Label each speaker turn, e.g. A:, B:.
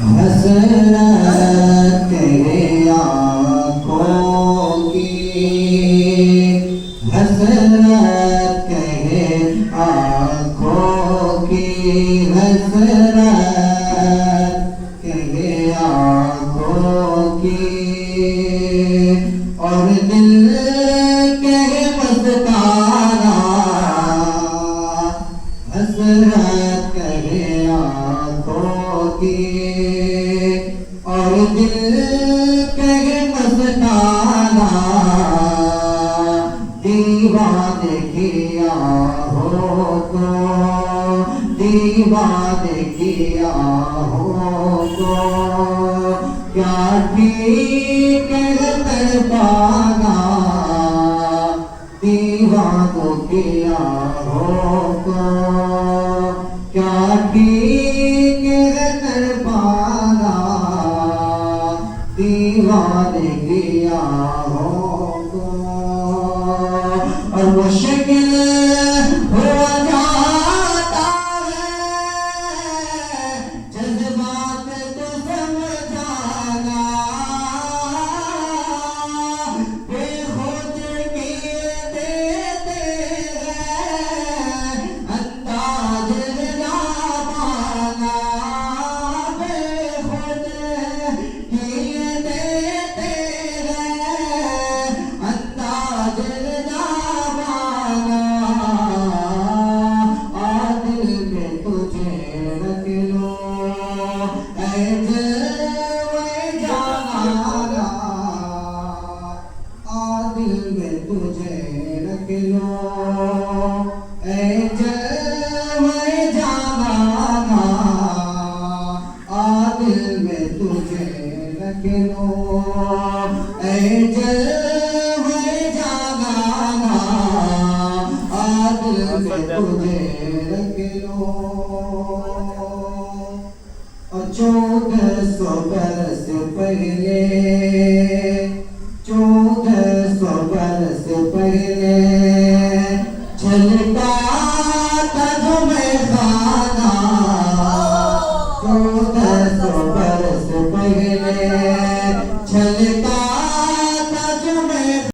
A: हसरत तेरे आँखों की, हसरत तेरे आँखों की, हसरत तेरे आँखों की। और दिल के मस्ताना हसरत तेरे आँखों की। और दिल के मस्ताना दीवाने किया हो तो, दीवाने किया हो तो क्या ठीक कर पाना। दीवानों किया हो तो क्या ठीक कर पाना। दीवाने किया हो तो और मुश्किल हो जाता है जज्बात को समझाना। बेखुद किए देते हैं अंदाज ना पाना। बेखुद किए देते हैं अंदाज ना पाना। दिल में तुझे रख लो ऐ जलवे जाना। दिल में तुझे रख लो ऐ जलवे जाना। दिल में तुझे रख लो ऐ जलवे जाना। दिल में तुझे रख लो और जो